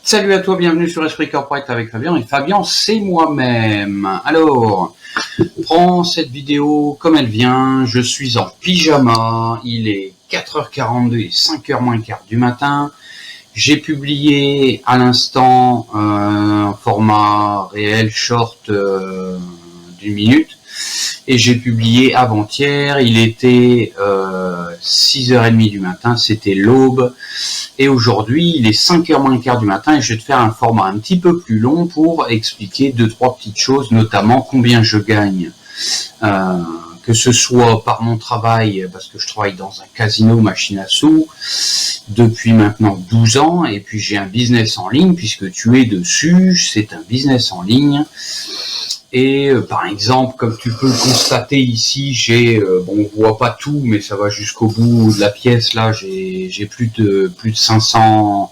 Salut à toi, bienvenue sur Esprit Corporate avec Fabien. Et Fabien, c'est moi-même. Alors, prends cette vidéo comme elle vient. Je suis en pyjama. Il est 4h42 et 5h moins quart du matin. J'ai publié à l'instant un format réel short d'une minute. Et j'ai publié avant-hier, il était 6h30 du matin, c'était l'aube. Et aujourd'hui, il est 5h moins quart du matin et je vais te faire un format un petit peu plus long pour expliquer 2-3 petites choses, notamment combien je gagne, que ce soit par mon travail, parce que je travaille dans un casino machine à sous depuis maintenant 12 ans, et puis j'ai un business en ligne, puisque tu es dessus, c'est un business en ligne. Et par exemple, comme tu peux le constater ici, j'ai, on voit pas tout, mais ça va jusqu'au bout de la pièce. Là, j'ai plus de 600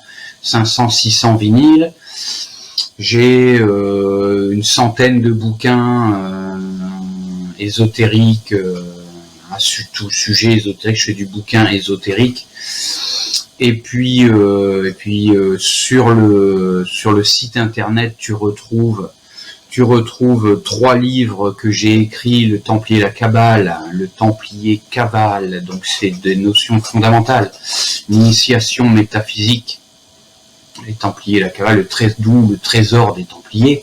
vinyles. J'ai une centaine de bouquins ésotériques, à tout sujet ésotérique. Je fais du bouquin ésotérique. Et puis sur le site internet, tu retrouves 3 livres que j'ai écrits, le Templier et la Kabbale, le Templier Kabbale, donc c'est des notions fondamentales, l'initiation métaphysique, les Templiers et la Kabbale, le trésor des Templiers,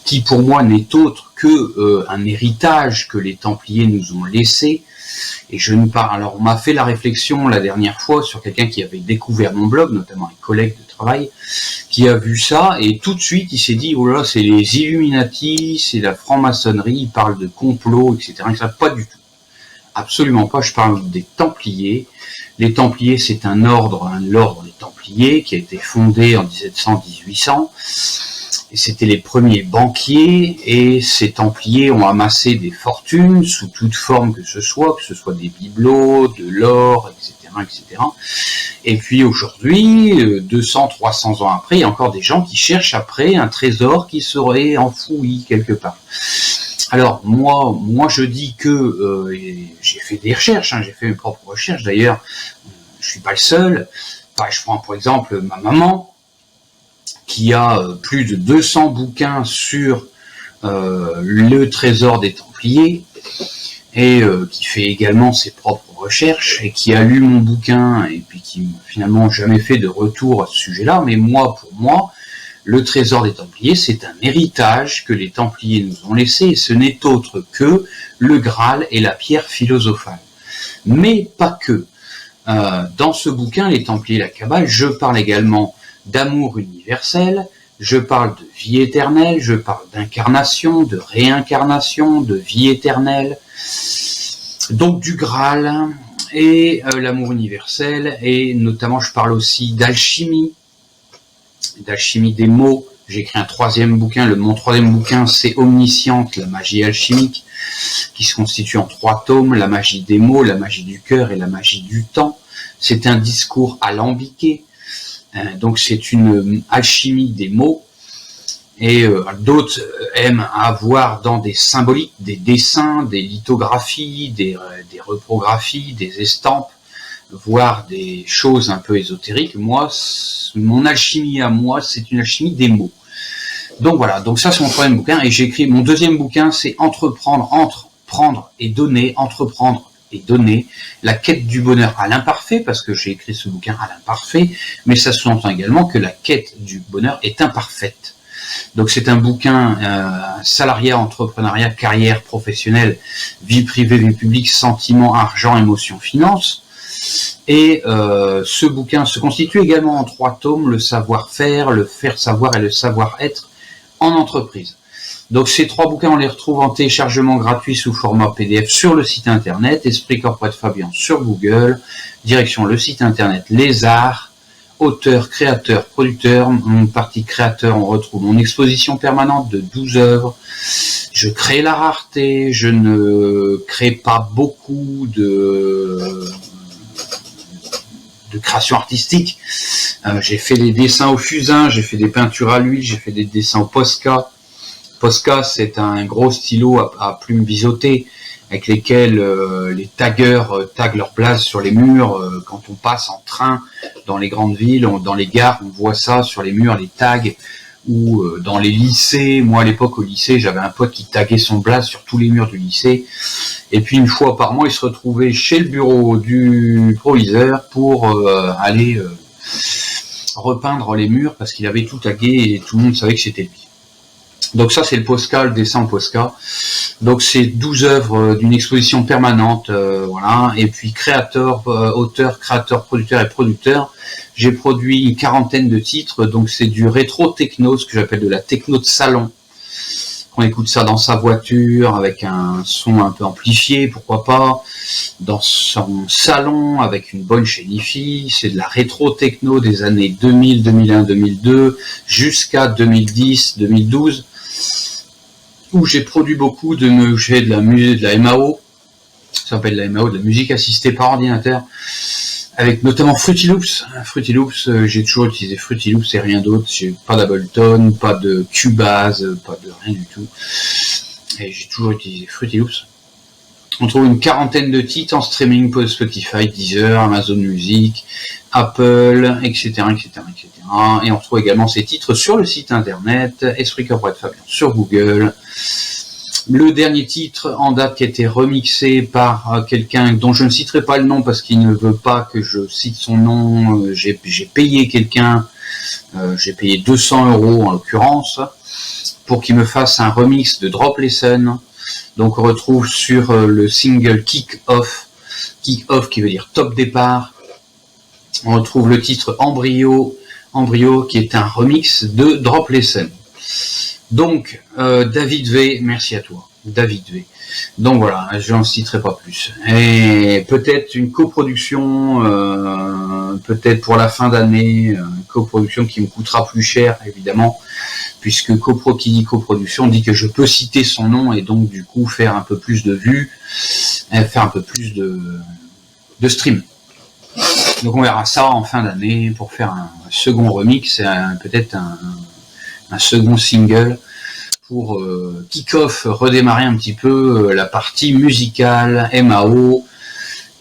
qui pour moi n'est autre que un héritage que les Templiers nous ont laissé. Et je ne parle. Alors, on m'a fait la réflexion la dernière fois sur quelqu'un qui avait découvert mon blog, notamment un collègue de travail, qui a vu ça, et tout de suite, il s'est dit, oh là, c'est les Illuminati, c'est la franc-maçonnerie, il parle de complot, etc. Pas du tout. Absolument pas, je parle des Templiers. Les Templiers, c'est l'ordre des Templiers, qui a été fondé en 1700-1800. Et c'était les premiers banquiers, et ces Templiers ont amassé des fortunes sous toute forme que ce soit des bibelots, de l'or, etc., etc. Et puis aujourd'hui, 200-300 ans après, il y a encore des gens qui cherchent après un trésor qui serait enfoui quelque part. Alors moi je dis que j'ai fait des recherches, j'ai fait mes propres recherches. D'ailleurs, je suis pas le seul. Enfin, je prends pour exemple ma maman, qui a plus de 200 bouquins sur le trésor des Templiers, et qui fait également ses propres recherches, et qui a lu mon bouquin, et puis qui finalement jamais fait de retour à ce sujet-là. Mais pour moi, le trésor des Templiers, c'est un héritage que les Templiers nous ont laissé, et ce n'est autre que le Graal et la pierre philosophale. Mais pas que. Dans ce bouquin, les Templiers et la Kabbale, je parle également d'amour universel, je parle de vie éternelle, je parle d'incarnation, de réincarnation, de vie éternelle, donc du Graal et l'amour universel, et notamment je parle aussi d'alchimie des mots. J'ai écrit un 3e bouquin, mon 3e bouquin c'est Omnisciente, la magie alchimique, qui se constitue en 3 tomes, la magie des mots, la magie du cœur et la magie du temps. C'est un discours alambiqué. Donc c'est une alchimie des mots, et d'autres aiment avoir dans des symboliques, des dessins, des lithographies, des reprographies, des estampes, voire des choses un peu ésotériques. Moi, mon alchimie à moi, c'est une alchimie des mots. Donc voilà, donc ça c'est mon 3e bouquin, et j'ai écrit mon 2e bouquin, c'est Entreprendre et donner, entreprendre et donner, la quête du bonheur à l'imparfait, parce que j'ai écrit ce bouquin à l'imparfait, mais ça sous-entend également que la quête du bonheur est imparfaite. Donc c'est un bouquin salariat, entrepreneuriat, carrière professionnelle, vie privée, vie publique, sentiments, argent, émotion, finance. Et ce bouquin se constitue également en 3 tomes, le savoir-faire, le faire savoir et le savoir-être en entreprise. Donc ces 3 bouquins, on les retrouve en téléchargement gratuit sous format PDF sur le site internet, Esprit Corporate Fabien sur Google, direction le site internet Les Arts, auteur, créateur, producteur. Mon partie créateur, on retrouve mon exposition permanente de 12 œuvres. Je crée la rareté, je ne crée pas beaucoup de création artistique. J'ai fait des dessins au fusain, j'ai fait des peintures à l'huile, j'ai fait des dessins au Posca. Posca, c'est un gros stylo à plume biseautée avec lesquels les taggers taguent leur place sur les murs. Quand on passe en train dans les grandes villes, dans les gares, on voit ça sur les murs, les tags. Ou dans les lycées, moi à l'époque au lycée, j'avais un pote qui taguait son blaze sur tous les murs du lycée. Et puis une fois par mois, il se retrouvait chez le bureau du proviseur pour aller repeindre les murs parce qu'il avait tout tagué et tout le monde savait que c'était lui. Donc ça c'est le Posca, le dessin en Posca. Donc c'est 12 œuvres d'une exposition permanente, voilà. Et puis auteur, créateur, producteur et producteur. J'ai produit une quarantaine de titres, donc c'est du rétro techno, ce que j'appelle de la techno de salon. On écoute ça dans sa voiture avec un son un peu amplifié, pourquoi pas, dans son salon avec une bonne chaîne hi-fi. C'est de la rétro techno des années 2000, 2001, 2002 jusqu'à 2010, 2012. Où j'ai produit beaucoup de la musique, de la MAO, ça s'appelle la MAO, de la musique assistée par ordinateur, avec notamment Fruity Loops. Fruity Loops, j'ai toujours utilisé Fruity Loops et rien d'autre. J'ai pas d'Ableton, pas de Cubase, pas de rien du tout. Et j'ai toujours utilisé Fruity Loops. On trouve une quarantaine de titres en streaming pour Spotify, Deezer, Amazon Music, Apple, etc., etc., etc. Et on retrouve également ces titres sur le site internet, Esprit Corporate Fabien sur Google. Le dernier titre en date qui a été remixé par quelqu'un dont je ne citerai pas le nom parce qu'il ne veut pas que je cite son nom. J'ai payé quelqu'un, j'ai payé 200 € en l'occurrence, pour qu'il me fasse un remix de Drop Lesson. Donc on retrouve sur le single Kick Off qui veut dire top départ. On retrouve le titre Embryo qui est un remix de Drop Lesson. Donc David V, merci à toi, David V. Donc voilà, je n'en citerai pas plus. Et peut-être une coproduction, peut-être pour la fin d'année, une coproduction qui me coûtera plus cher évidemment, puisque qui dit coproduction dit que je peux citer son nom et donc du coup faire un peu plus de vues, faire un peu plus de stream. Donc on verra ça en fin d'année pour faire un second remix, peut-être un second single pour kick-off, redémarrer un petit peu la partie musicale, MAO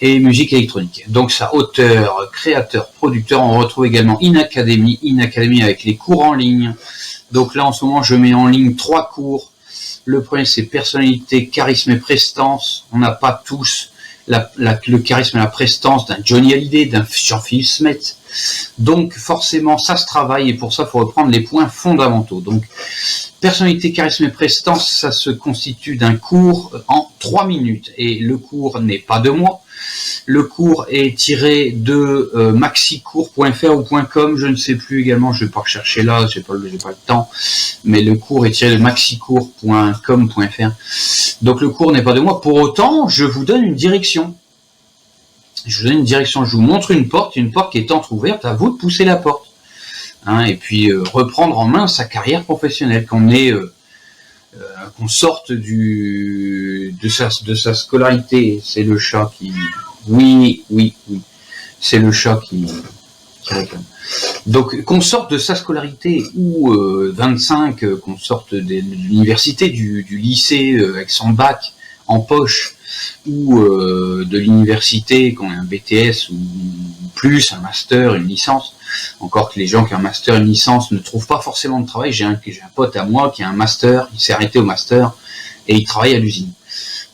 et musique électronique. Donc ça, auteur, créateur, producteur. On retrouve également InAcademy avec les cours en ligne. Donc là en ce moment je mets en ligne 3 cours. Le premier c'est personnalité, charisme et prestance. On n'a pas tous le charisme et la prestance d'un Johnny Hallyday, d'un Jean-Philippe Smet. Donc forcément ça se travaille et pour ça il faut reprendre les points fondamentaux. Donc personnalité, charisme et prestance, ça se constitue d'un cours en 3 minutes et le cours n'est pas de moi. Le cours est tiré de maxicours.fr ou .com, je ne sais plus également, je vais pas rechercher là, j'ai pas le temps, mais le cours est tiré de maxicours.com.fr. Donc le cours n'est pas de moi, pour autant je vous donne une direction. Je vous montre une porte qui est entrouverte, à vous de pousser la porte. Et puis reprendre en main sa carrière professionnelle, qu'on sorte de sa scolarité. C'est le chat qui... Oui. C'est le chat qui réclame. Donc qu'on sorte de sa scolarité ou 25, qu'on sorte de l'université, du lycée avec son bac en poche, ou de l'université, qu'on ait un BTS ou plus, un master, une licence. Encore que les gens qui ont un master, une licence ne trouvent pas forcément de travail. J'ai un pote à moi qui a un master, il s'est arrêté au master et il travaille à l'usine.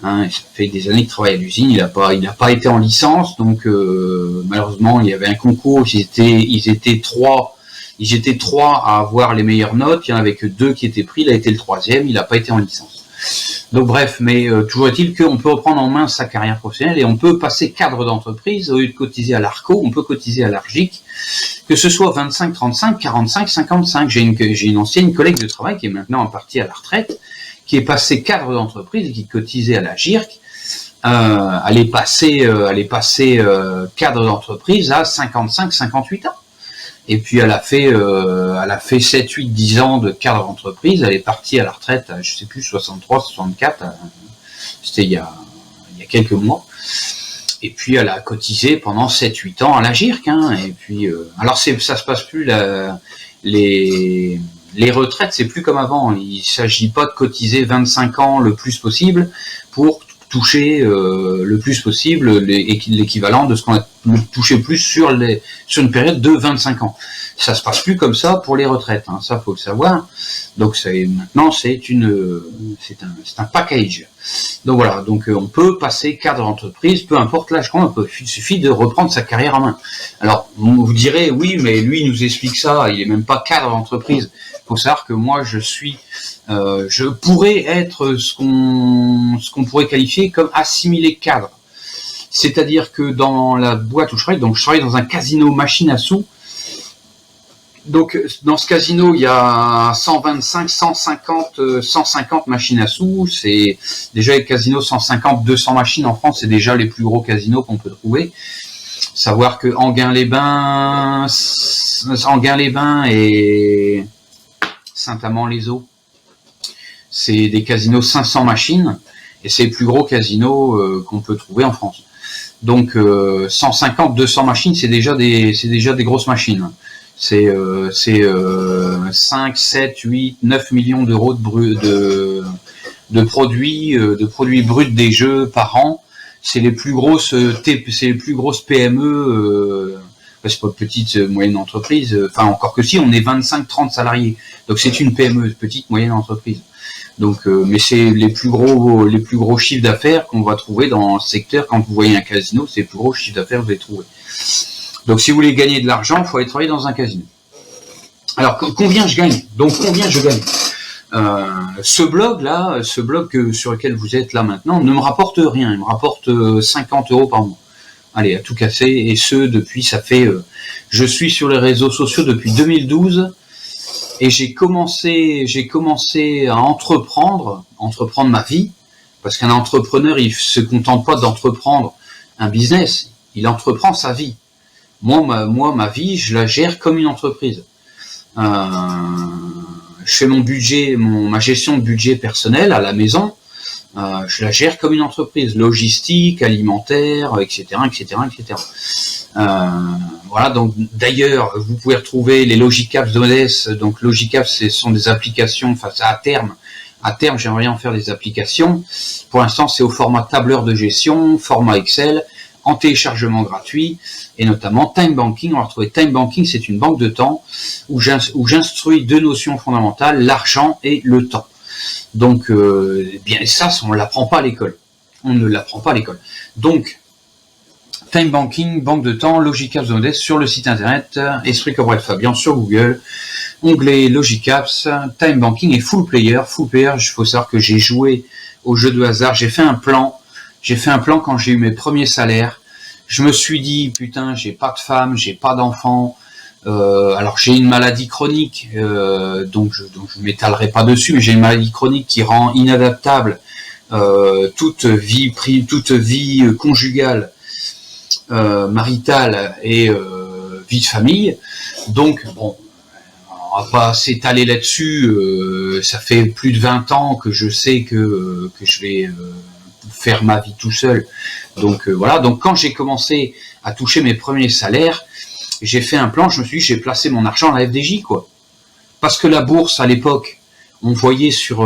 Ça fait des années qu'il travaille à l'usine, il n'a pas été en licence, donc malheureusement il y avait un concours, ils étaient trois à avoir les meilleures notes, il y en avait que 2 qui étaient pris, il a été le 3e, il n'a pas été en licence. Donc bref, mais toujours est-il qu'on peut reprendre en main sa carrière professionnelle et on peut passer cadre d'entreprise, au lieu de cotiser à l'ARCO, on peut cotiser à l'ARGIC, que ce soit 25, 35, 45, 55. J'ai une ancienne collègue de travail qui est maintenant en partie à la retraite, qui est passée cadre d'entreprise et qui cotisait à la GIRC, elle est passée cadre d'entreprise à 55, 58 ans. Et puis elle a fait 7, 8, 10 ans de cadre d'entreprise, elle est partie à la retraite à, je sais plus, 63, 64, c'était il y a quelques mois. Et puis elle a cotisé pendant 7, 8 ans à la GIRC, et puis alors ça se passe plus les retraites, c'est plus comme avant, il s'agit pas de cotiser 25 ans le plus possible pour toucher le plus possible l'équivalent de ce qu'on a touché plus sur une période de 25 ans. Ça se passe plus comme ça pour les retraites, hein, ça faut le savoir. Donc maintenant c'est un package. Donc voilà, donc on peut passer cadre d'entreprise, peu importe l'âge qu'on a, il suffit de reprendre sa carrière en main. Alors vous direz oui, mais lui il nous explique ça, il est même pas cadre d'entreprise. Il faut savoir que moi je pourrais être ce qu'on pourrait qualifier comme assimilé cadre. C'est-à-dire que dans la boîte où je travaille dans un casino machine à sous. Donc dans ce casino, il y a 125, 150 machines à sous. C'est déjà les casinos 150, 200 machines en France, c'est déjà les plus gros casinos qu'on peut trouver. Savoir que Enghien-les-Bains et Saint-Amand-les-Eaux, c'est des casinos 500 machines et c'est les plus gros casinos qu'on peut trouver en France. Donc 150, 200 machines, c'est déjà des grosses machines. C'est 5, 7, 8, 9 millions d'euros de produits bruts des jeux par an. C'est les plus grosses PME, c'est pas petite moyenne entreprise, enfin encore que si on est 25-30 salariés. Donc c'est une PME, petite moyenne entreprise. Donc mais c'est les plus gros chiffres d'affaires qu'on va trouver dans le secteur. Quand vous voyez un casino, c'est les plus gros chiffres d'affaires que vous allez trouver. Donc si vous voulez gagner de l'argent, il faut aller travailler dans un casino. Alors combien je gagne ? Donc combien je gagne ? Ce blog sur lequel vous êtes là maintenant, ne me rapporte rien. Il me rapporte 50 € par mois. Allez, à tout casser. Et je suis sur les réseaux sociaux depuis 2012 et j'ai commencé à entreprendre ma vie, parce qu'un entrepreneur, il se contente pas d'entreprendre un business, il entreprend sa vie. Moi, ma vie, je la gère comme une entreprise. Je fais mon budget, ma gestion de budget personnel à la maison. Je la gère comme une entreprise, logistique, alimentaire, etc., etc., etc. Voilà. Donc, d'ailleurs, vous pouvez retrouver les Logicaps d'Odès. Donc, Logicaps, ce sont des applications. Enfin, à terme, j'aimerais bien en faire des applications. Pour l'instant, c'est au format tableur de gestion, format Excel, en téléchargement gratuit, et notamment Time Banking. On va retrouver Time Banking, c'est une banque de temps où j'instruis deux notions fondamentales, l'argent et le temps. Donc, bien ça, on ne l'apprend pas à l'école. On ne l'apprend pas à l'école. Donc, Time Banking, banque de temps, Logicaps Odès sur le site internet, Esprit Corporate Fabien sur Google, onglet Logicaps, Time Banking et Full Player. Full Player, il faut savoir que j'ai joué au jeu de hasard, j'ai fait un plan quand j'ai eu mes premiers salaires. Je me suis dit, putain, j'ai pas de femme, j'ai pas d'enfant. Alors j'ai une maladie chronique, donc je m'étalerai pas dessus, mais j'ai une maladie chronique qui rend inadaptable toute vie conjugale, maritale et vie de famille. Donc bon, on va pas s'étaler là-dessus. Ça fait plus de 20 ans que je sais que je vais faire ma vie tout seul. Donc voilà. Donc quand j'ai commencé à toucher mes premiers salaires, j'ai fait un plan. Je me suis dit, j'ai placé mon argent à la FDJ, quoi. Parce que la bourse à l'époque, on voyait sur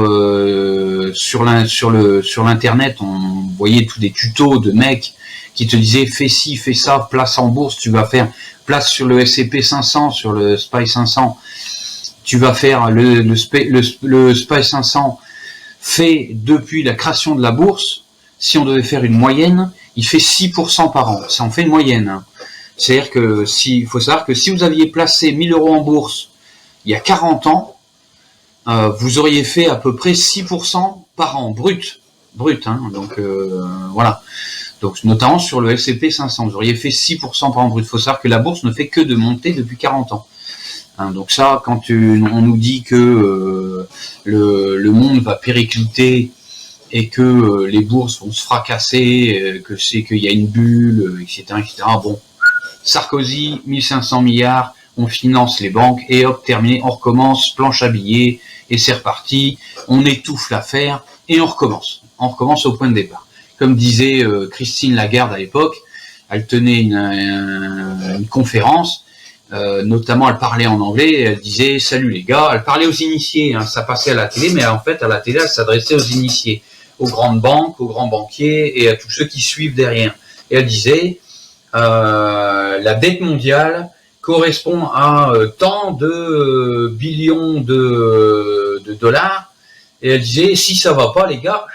l'internet, on voyait tous des tutos de mecs qui te disaient fais ci, fais ça, place en bourse, tu vas faire place sur le S&P 500, sur le SPY 500, tu vas faire le SPY 500 fait depuis la création de la bourse. Si on devait faire une moyenne, il fait 6% par an. Ça en fait une moyenne, hein. C'est-à-dire que il faut savoir que si vous aviez placé 1000 € en bourse il y a 40 ans, vous auriez fait à peu près 6% par an, brut, hein. Donc voilà. Donc notamment sur le S&P 500, vous auriez fait 6% par an brut. Il faut savoir que la bourse ne fait que de monter depuis 40 ans. Hein, donc ça, quand on nous dit que le monde va péricliter et que les bourses vont se fracasser, qu'il y a une bulle, etc., etc. Bon, Sarkozy, 1500 milliards, on finance les banques, et hop, terminé, on recommence, planche à billets, et c'est reparti, on étouffe l'affaire, et on recommence au point de départ. Comme disait Christine Lagarde à l'époque, elle tenait une conférence, notamment elle parlait en anglais, elle disait « Salut les gars », elle parlait aux initiés, hein, ça passait à la télé, mais en fait à la télé elle s'adressait aux initiés aux grandes banques, aux grands banquiers et à tous ceux qui suivent derrière. Et elle disait, la dette mondiale correspond à tant de billions de dollars. Et elle disait, si ça va pas, les gars,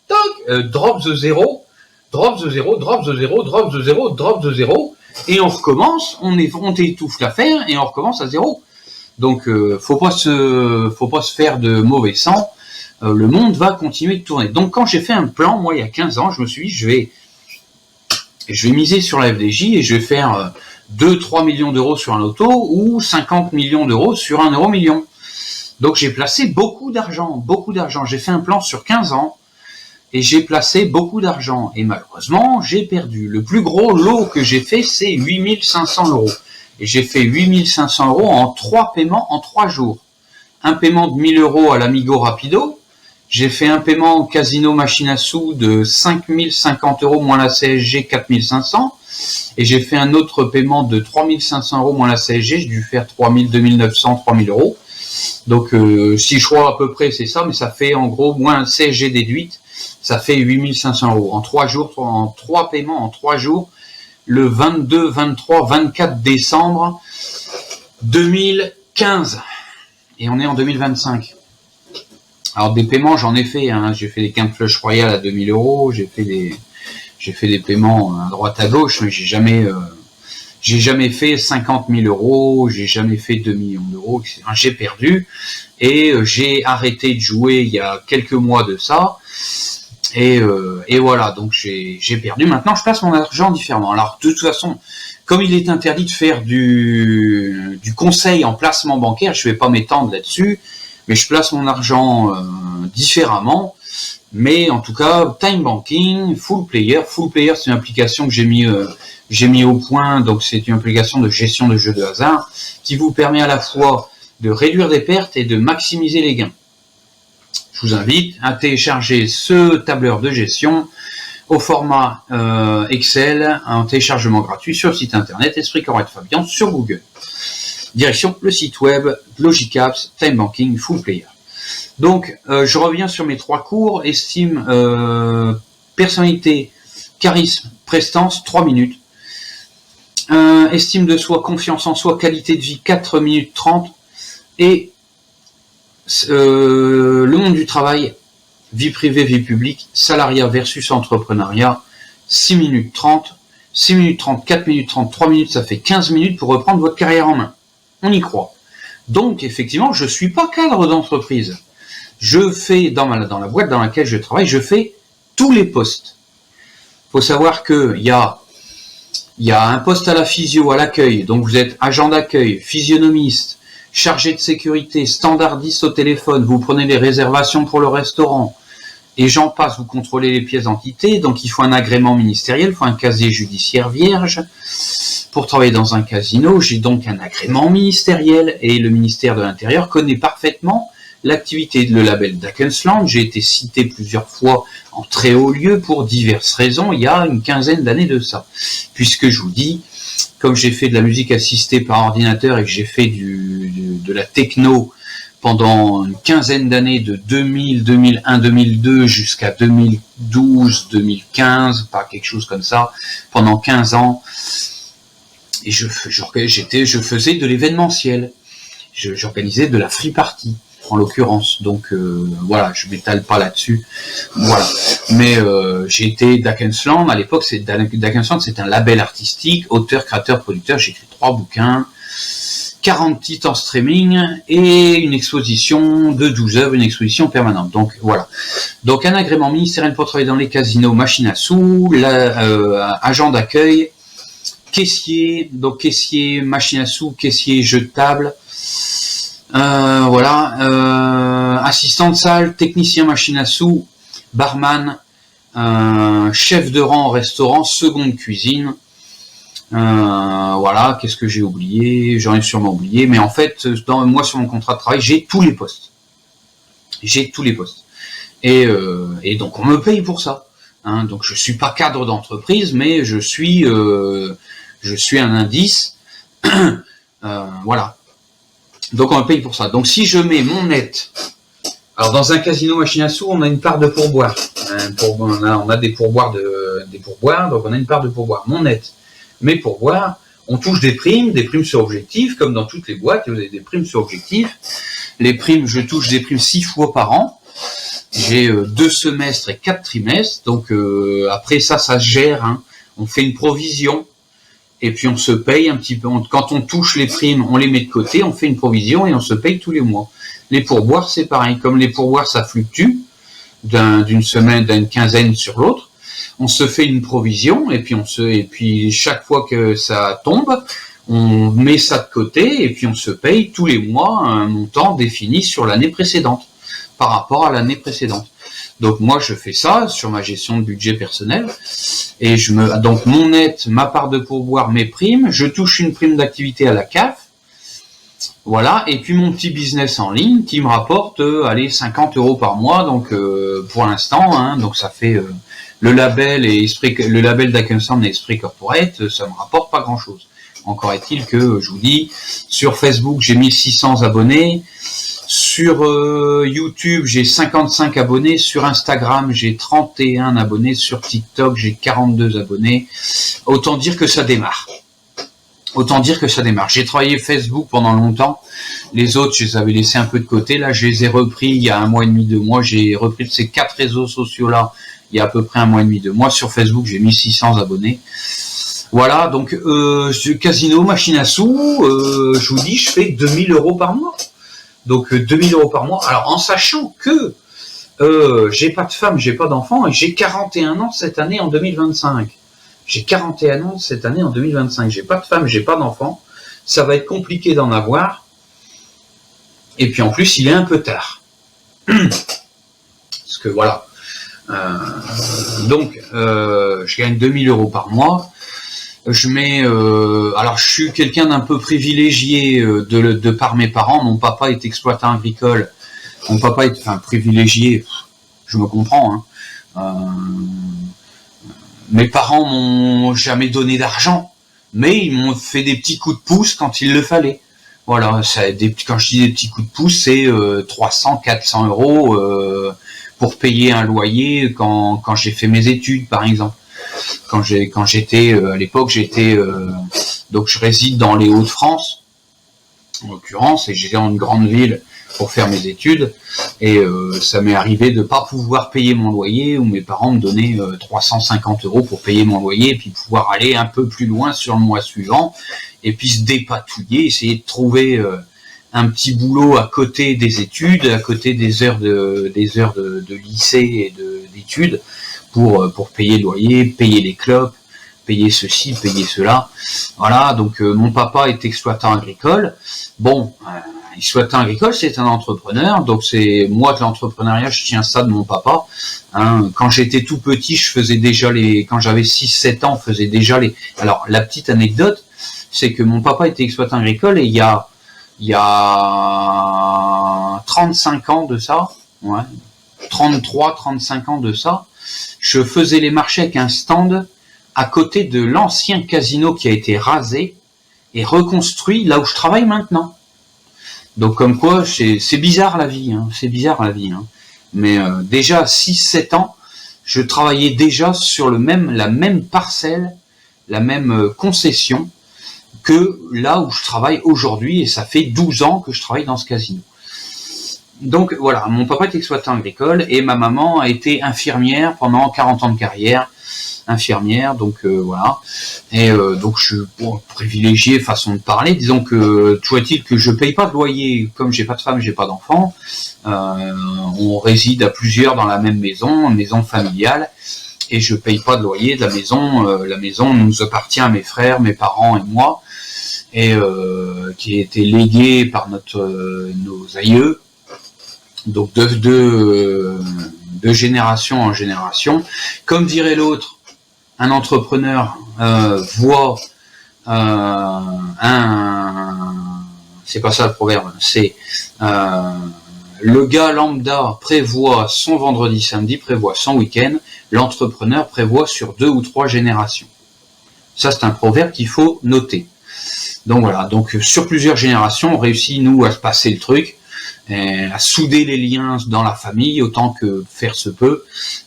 toc, drop the zero, drop the zero, drop the zero, drop the zero, drop the zero, et on recommence, on étouffe l'affaire et on recommence à zéro. Donc, faut pas se faire de mauvais sang. Le monde va continuer de tourner. Donc, quand j'ai fait un plan, moi, il y a 15 ans, je me suis dit, je vais miser sur la FDJ et je vais faire 2-3 millions d'euros sur un loto ou 50 millions d'euros sur un euro million. Donc, j'ai placé beaucoup d'argent. J'ai fait un plan sur 15 ans et j'ai placé beaucoup d'argent. Et malheureusement, j'ai perdu. Le plus gros lot que j'ai fait, c'est 8500 euros. Et j'ai fait 8500 euros en 3 paiements en 3 jours. Un paiement de 1000 euros à l'Amigo Rapido. J'ai fait un paiement au casino machine à sous de 5050 euros moins la CSG 4500. Et j'ai fait un autre paiement de 3500 euros moins la CSG. J'ai dû faire 3000, 2900, 3000 euros. Donc, si je crois à peu près, c'est ça, mais ça fait en gros moins CSG déduite. Ça fait 8500 euros. En 3 jours, en 3 paiements en 3 jours. Le 22, 23, 24 décembre 2015. Et on est en 2025. Alors des paiements, j'en ai fait. Hein. J'ai fait des quintes flush royales à 2000 euros. J'ai fait des paiements à droite à gauche, mais j'ai jamais fait 50 000 euros. J'ai jamais fait 2 millions d'euros. Etc. J'ai perdu et j'ai arrêté de jouer il y a quelques mois de ça. Et voilà, donc j'ai perdu. Maintenant, je place mon argent différemment. Alors, de toute façon, comme il est interdit de faire du conseil en placement bancaire, je vais pas m'étendre là-dessus, mais je place mon argent différemment. Mais en tout cas, time banking, full player. Full player, c'est une application que j'ai mis au point. Donc, c'est une application de gestion de jeux de hasard qui vous permet à la fois de réduire des pertes et de maximiser les gains. Je vous invite à télécharger ce tableur de gestion au format Excel en téléchargement gratuit sur le site internet Esprit Correct Fabian sur Google. Direction le site web Logicapps Time Banking Full Player. Donc je reviens sur mes 3 cours. Estime, personnalité, charisme, prestance, 3 minutes. Estime de soi, confiance en soi, qualité de vie, 4 minutes 30. Et le monde du travail, vie privée, vie publique, salariat versus entrepreneuriat, 6 minutes 30, 6 minutes 30, 4 minutes 30, 3 minutes, ça fait 15 minutes pour reprendre votre carrière en main. On y croit. Donc, effectivement, je suis pas cadre d'entreprise. Je fais, dans la boîte dans laquelle je travaille, je fais tous les postes. Faut savoir que il y a un poste à la physio, à l'accueil, donc vous êtes agent d'accueil, physionomiste, chargé de sécurité, standardiste au téléphone, vous prenez les réservations pour le restaurant, et j'en passe, vous contrôlez les pièces d'identité, donc il faut un agrément ministériel, il faut un casier judiciaire vierge. Pour travailler dans un casino, j'ai donc un agrément ministériel, et le ministère de l'Intérieur connaît parfaitement l'activité. Le label Dakensland, j'ai été cité plusieurs fois en très haut lieu pour diverses raisons, il y a une quinzaine d'années de ça, puisque je vous dis, comme j'ai fait de la musique assistée par ordinateur et que j'ai fait de la techno pendant une quinzaine d'années, de 2000, 2001, 2002 jusqu'à 2012, 2015, pas quelque chose comme ça, pendant 15 ans, et je faisais de l'événementiel, j'organisais de la free party, en l'occurrence, donc voilà, je m'étale pas là-dessus, voilà. Mais j'ai été Dakensland, à l'époque, Dakensland, c'est un label artistique, auteur, créateur, producteur, j'ai écrit 3 bouquins, 40 titres en streaming, et une exposition de 12 œuvres, une exposition permanente, donc voilà. Donc un agrément ministériel pour travailler dans les casinos, machine à sous, agent d'accueil, caissier, donc caissier, machine à sous, caissier, jeu de table, voilà, assistant de salle, technicien machine à sous, barman, chef de rang en restaurant, seconde cuisine, voilà, qu'est-ce que j'ai oublié, j'en ai sûrement oublié, mais en fait, moi sur mon contrat de travail, j'ai tous les postes. Et donc on me paye pour ça. Hein, donc je suis pas cadre d'entreprise, mais je suis un indice, voilà. Donc on me paye pour ça. Donc si je mets mon net, alors dans un casino machine à sous, on a une part de pourboire. on a des pourboires, donc on a une part de pourboire non nette. Mais pourboire, on touche des primes sur objectif, comme dans toutes les boîtes, vous avez des primes sur objectif. Les primes, je touche des primes 6 fois par an. J'ai 2 semestres et 4 trimestres, donc après ça se gère, hein. On fait une provision, et puis on se paye un petit peu. Quand on touche les primes, on les met de côté, on fait une provision et on se paye tous les mois. Les pourboires, c'est pareil. Comme les pourboires, ça fluctue d'une semaine, d'une quinzaine sur l'autre, on se fait une provision et puis chaque fois que ça tombe, on met ça de côté et puis on se paye tous les mois un montant défini sur l'année précédente, par rapport à l'année précédente. Donc moi je fais ça sur ma gestion de budget personnel et donc mon net, ma part de pourboire, mes primes, je touche une prime d'activité à la CAF, voilà, et puis mon petit business en ligne qui me rapporte 50 € par mois, donc pour l'instant, hein, donc ça fait le label d'Akensound et Esprit Corporate, ça me rapporte pas grand chose. Encore est-il que je vous dis, sur Facebook j'ai 1600 abonnés, sur YouTube j'ai 55 abonnés, sur Instagram j'ai 31 abonnés, sur TikTok j'ai 42 abonnés. Autant dire que ça démarre. J'ai travaillé Facebook pendant longtemps. Les autres, je les avais laissés un peu de côté. Là, je les ai repris il y a 1 mois et demi, 2 mois. J'ai repris de ces 4 réseaux sociaux-là il y a à peu près 1 mois et demi, 2 mois. Sur Facebook, j'ai 1600 abonnés. Voilà, donc casino, machine à sous, je vous dis, je fais 2000 € par mois. Donc 2000 € par mois. Alors en sachant que j'ai pas de femme, j'ai pas d'enfant et j'ai 41 ans cette année en 2025. J'ai 41 ans cette année en 2025. J'ai pas de femme, j'ai pas d'enfant. Ça va être compliqué d'en avoir. Et puis en plus, il est un peu tard. Parce que voilà. Donc, je gagne 2000 € par mois. Je mets, alors je suis quelqu'un d'un peu privilégié de par mes parents. Mon papa est exploitant agricole. Mon papa est, privilégié. Je me comprends. Hein. Mes parents m'ont jamais donné d'argent, mais ils m'ont fait des petits coups de pouce quand il le fallait. Voilà, quand je dis des petits coups de pouce, c'est 300, 400 € pour payer un loyer quand j'ai fait mes études, par exemple. Quand j'étais à l'époque, donc je réside dans les Hauts-de-France, en l'occurrence, et j'étais dans une grande ville pour faire mes études, et ça m'est arrivé de pas pouvoir payer mon loyer, où mes parents me donnaient 350 € pour payer mon loyer, et puis pouvoir aller un peu plus loin sur le mois suivant, et puis se dépatouiller, essayer de trouver un petit boulot à côté des études, à côté des heures de lycée et d'études, pour payer le loyer, payer les clopes, payer ceci, payer cela. Voilà, donc mon papa est exploitant agricole. Bon, exploitant agricole, c'est un entrepreneur, donc c'est moi de l'entrepreneuriat, je tiens ça de mon papa. Hein, quand j'étais tout petit, je faisais déjà quand j'avais 6-7 ans, on faisait déjà Alors, la petite anecdote, c'est que mon papa était exploitant agricole et il y a 35 ans de ça, 33-35 ans de ça, je faisais les marchés avec un stand à côté de l'ancien casino qui a été rasé et reconstruit là où je travaille maintenant. Donc comme quoi, c'est bizarre la vie, hein, Mais déjà 6-7 ans, je travaillais déjà sur la même parcelle, la même concession que là où je travaille aujourd'hui, et ça fait 12 ans que je travaille dans ce casino. Donc voilà, mon papa est exploitant agricole et ma maman a été infirmière pendant 40 ans de carrière, donc voilà. Et donc je suis privilégié façon de parler, disons que toujours est-il que je paye pas de loyer, comme j'ai pas de femme, j'ai pas d'enfant. On réside à plusieurs dans la même maison familiale, et je paye pas de loyer de la maison. La maison nous appartient à mes frères, mes parents et moi, et qui a été léguée par nos aïeux. Donc de génération en génération. Comme dirait l'autre, un entrepreneur voit c'est pas ça le proverbe, c'est le gars lambda prévoit son vendredi samedi, prévoit son week-end, l'entrepreneur prévoit sur 2 ou 3 générations. Ça, c'est un proverbe qu'il faut noter. Donc voilà, donc sur plusieurs générations, on réussit nous à se passer le truc. à souder les liens dans la famille autant que faire se peut.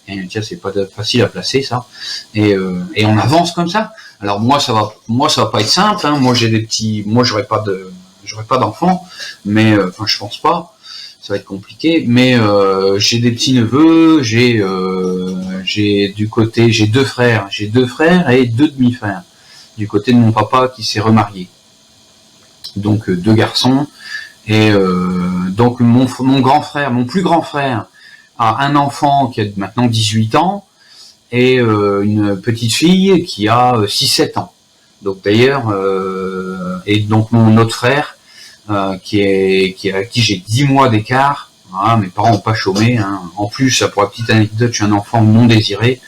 Et tiens, c'est pas facile à placer ça. Et on avance comme ça. Alors moi ça va pas être simple. Hein. Moi j'ai des petits, moi j'aurais pas d'enfants, mais enfin je pense pas. Ça va être compliqué. Mais j'ai des petits neveux, j'ai deux frères et deux demi-frères du côté de mon papa qui s'est remarié. Donc deux garçons. Et donc mon plus grand frère a un enfant qui a maintenant 18 ans et une petite fille qui a 6-7 ans. Donc d'ailleurs, et donc mon autre frère avec qui j'ai 10 mois d'écart. Voilà, mes parents n'ont pas chômé. Hein. En plus, pour la petite anecdote, je suis un enfant non désiré,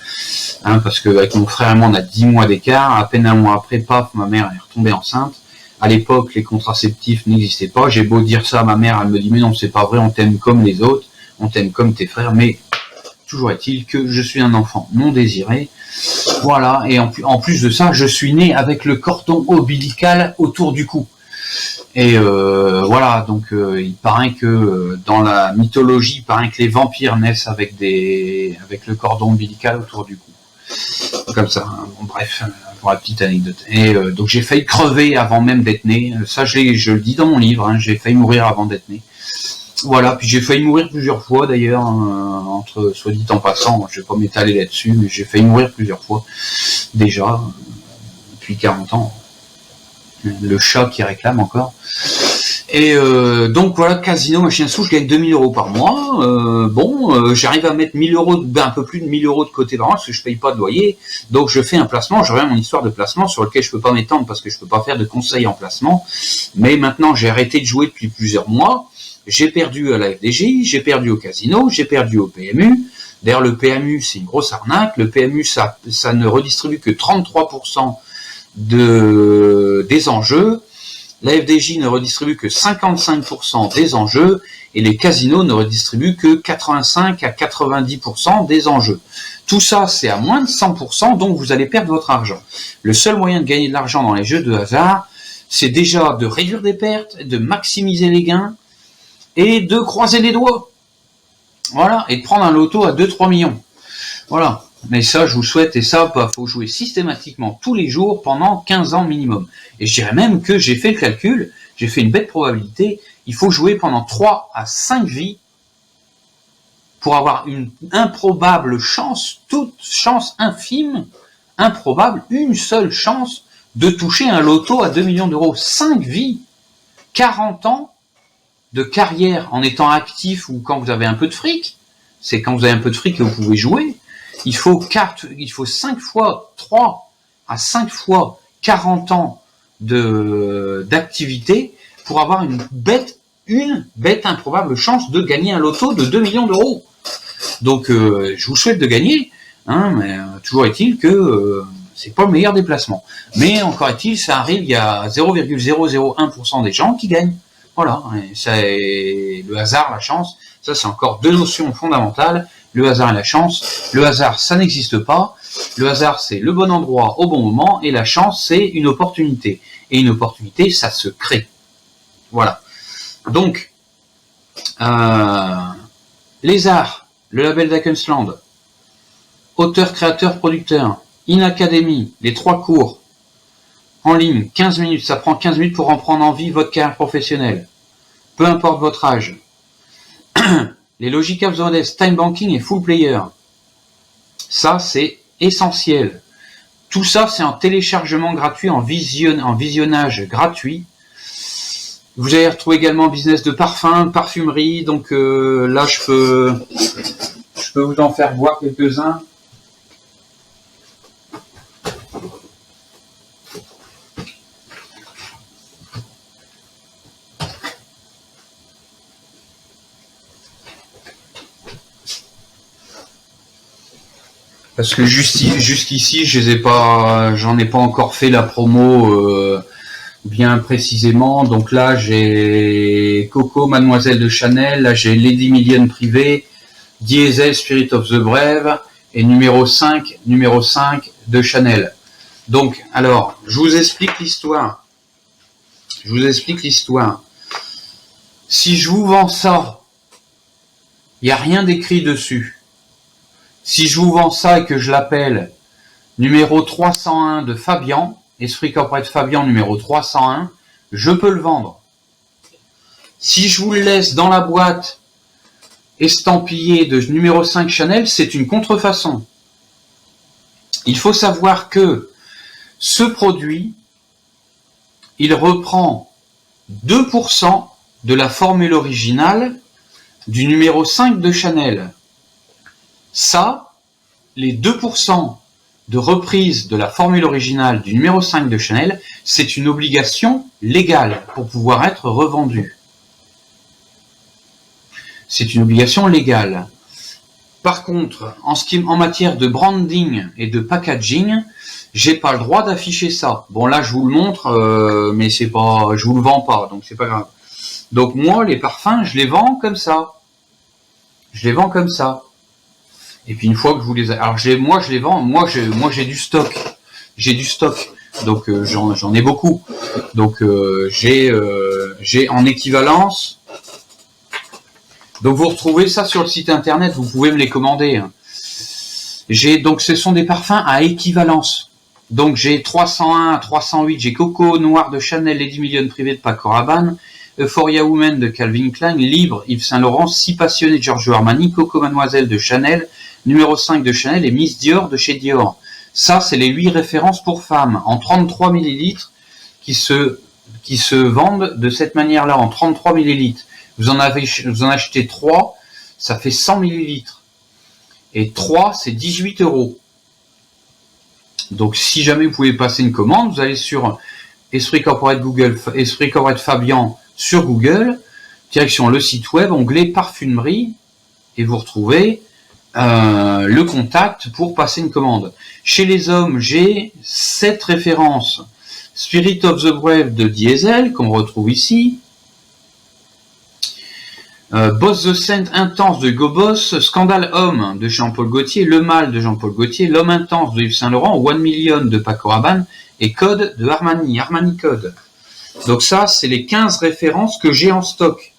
hein, parce qu'avec mon frère et moi, on a 10 mois d'écart. À peine un mois après, paf, ma mère est retombée enceinte. À l'époque, les contraceptifs n'existaient pas. J'ai beau dire ça à ma mère, elle me dit mais non, c'est pas vrai, on t'aime comme les autres, on t'aime comme tes frères, mais toujours est-il que je suis un enfant non désiré. Voilà, et en plus de ça, je suis né avec le cordon ombilical autour du cou. Et voilà, donc il paraît que dans la mythologie, il paraît que les vampires naissent avec le cordon ombilical autour du cou. Comme ça, hein. Bon, bref, pour la petite anecdote. Et donc j'ai failli crever avant même d'être né. Ça, je le dis dans mon livre, hein, j'ai failli mourir avant d'être né. Voilà, puis j'ai failli mourir plusieurs fois d'ailleurs, entre soit dit en passant, je vais pas m'étaler là-dessus, mais j'ai failli mourir plusieurs fois déjà, depuis 40 ans. Le chat qui réclame encore. Et donc voilà, casino, machin sous, je gagne 2000 euros par mois. J'arrive à mettre 1000 euros, un peu plus de 1000 euros de côté par mois, parce que je paye pas de loyer. Donc je fais un placement, je reviens à mon histoire de placement sur lequel je peux pas m'étendre parce que je peux pas faire de conseils en placement. Mais maintenant, j'ai arrêté de jouer depuis plusieurs mois. J'ai perdu à la FDJ, j'ai perdu au casino, j'ai perdu au PMU. D'ailleurs, le PMU, c'est une grosse arnaque. Le PMU, ça ne redistribue que 33% des enjeux. La FDJ ne redistribue que 55% des enjeux et les casinos ne redistribuent que 85 à 90% des enjeux. Tout ça, c'est à moins de 100%, donc vous allez perdre votre argent. Le seul moyen de gagner de l'argent dans les jeux de hasard, c'est déjà de réduire des pertes, de maximiser les gains et de croiser les doigts. Voilà, et de prendre un loto à 2-3 millions. Voilà. Mais ça, je vous souhaite, et ça, faut jouer systématiquement tous les jours pendant 15 ans minimum. Et je dirais même que j'ai fait le calcul, j'ai fait une bête probabilité, il faut jouer pendant 3 à 5 vies pour avoir une improbable chance, toute chance infime, improbable, une seule chance de toucher un loto à 2 millions d'euros. 5 vies, 40 ans de carrière en étant actif ou quand vous avez un peu de fric, c'est quand vous avez un peu de fric que vous pouvez jouer. Il faut 5 fois, 3 à 5 fois 40 ans d'activité pour avoir une bête improbable chance de gagner un loto de 2 millions d'euros. Donc, je vous souhaite de gagner, hein, mais toujours est-il que c'est pas le meilleur des placements. Mais encore est-il, ça arrive, il y a 0,001% des gens qui gagnent. Voilà, et le hasard, la chance, ça c'est encore deux notions fondamentales. Le hasard et la chance. Le hasard, ça n'existe pas. Le hasard, c'est le bon endroit au bon moment. Et la chance, c'est une opportunité. Et une opportunité, ça se crée. Voilà. Donc, les arts, le label d'Akensland, auteur, créateur, producteur, InAcademy, les 3 cours, en ligne, 15 minutes. Ça prend 15 minutes pour en prendre en vie votre carrière professionnelle. Peu importe votre âge. Les Logic Apps Zodesk, Time Banking et Full Player. Ça, c'est essentiel. Tout ça, c'est en téléchargement gratuit, en visionnage gratuit. Vous allez retrouver également business de parfum, parfumerie. Donc là, je peux vous en faire voir quelques-uns. Parce que jusqu'ici, j'en ai pas encore fait la promo bien précisément. Donc là, j'ai Coco, Mademoiselle de Chanel, là j'ai Lady Million Privé, Diesel, Spirit of the Brave, et numéro 5 de Chanel. Donc, alors, je vous explique l'histoire. Si je vous vends ça, il n'y a rien d'écrit dessus. Si je vous vends ça et que je l'appelle numéro 301 de Fabian, Esprit Corporate Fabian numéro 301, je peux le vendre. Si je vous le laisse dans la boîte estampillé de numéro 5 Chanel, c'est une contrefaçon. Il faut savoir que ce produit, il reprend 2% de la formule originale du numéro 5 de Chanel. Ça, les 2% de reprise de la formule originale du numéro 5 de Chanel, c'est une obligation légale pour pouvoir être revendu. C'est une obligation légale. Par contre, en matière de branding et de packaging, j'ai pas le droit d'afficher ça. Bon là, je vous le montre, mais c'est pas, je vous le vends pas, donc c'est pas grave. Donc moi, les parfums, je les vends comme ça. Je les vends comme ça. Et puis une fois que je vous les, alors moi je les vends, moi j'ai du stock. J'ai du stock. Donc j'en ai beaucoup. Donc j'ai en équivalence. Donc vous retrouvez ça sur le site internet, vous pouvez me les commander. Donc ce sont des parfums à équivalence. Donc j'ai 301, 308, j'ai Coco Noir de Chanel, Lady Million Privé de Paco Rabanne, Euphoria Woman de Calvin Klein, Libre Yves Saint Laurent, Si Passionné de Giorgio Armani, Coco Mademoiselle de Chanel, numéro 5 de Chanel et Miss Dior de chez Dior. Ça c'est les 8 références pour femmes en 33 ml qui se vendent de cette manière-là en 33 ml. Vous en achetez 3, ça fait 100 ml. Et 3, c'est 18 €. Donc, si jamais vous pouvez passer une commande, vous allez sur Esprit Corporate Google, Esprit Corporate Fabian sur Google, direction le site web, onglet parfumerie, et vous retrouvez le contact pour passer une commande. Chez les hommes, j'ai 7 références. Spirit of the Brave de Diesel, qu'on retrouve ici. Boss the Scent Intense de Go Boss, Scandale Homme de Jean-Paul Gaultier, Le Mal de Jean-Paul Gaultier, L'Homme Intense de Yves Saint Laurent, 1 Million de Paco Rabanne et Code de Armani, Armani Code. Donc ça, c'est les 15 références que j'ai en stock.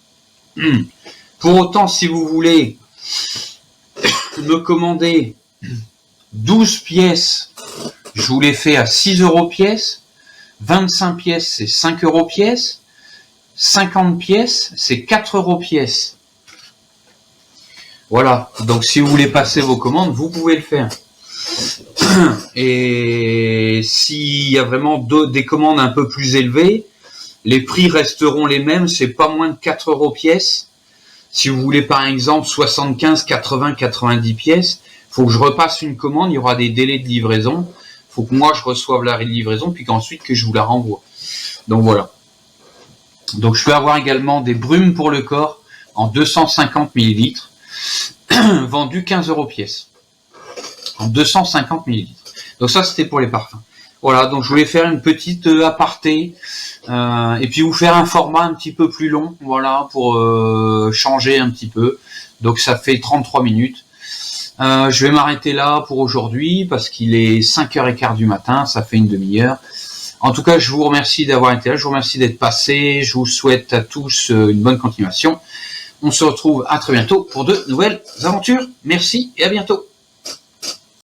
Pour autant, si vous voulez me commander 12 pièces, je vous les fais à 6 € pièce, 25 pièces, c'est 5 € pièce, 50 pièces, c'est 4 € pièce. Voilà, donc si vous voulez passer vos commandes, vous pouvez le faire. Et s'il y a vraiment des commandes un peu plus élevées, les prix resteront les mêmes, c'est pas moins de 4 € pièce. Si vous voulez par exemple 75, 80, 90 pièces, faut que je repasse une commande, il y aura des délais de livraison, faut que moi je reçoive la livraison, puis qu'ensuite que je vous la renvoie. Donc voilà. Donc je peux avoir également des brumes pour le corps en 250 ml, vendu 15 € pièce. En 250 ml. Donc ça c'était pour les parfums. Voilà, donc je voulais faire une petite aparté, et puis vous faire un format un petit peu plus long, voilà, pour changer un petit peu. Donc ça fait 33 minutes. Je vais m'arrêter là pour aujourd'hui, parce qu'il est 5h15 du matin, ça fait une demi-heure. En tout cas, je vous remercie d'avoir été là, je vous remercie d'être passé, je vous souhaite à tous une bonne continuation. On se retrouve à très bientôt pour de nouvelles aventures. Merci et à bientôt.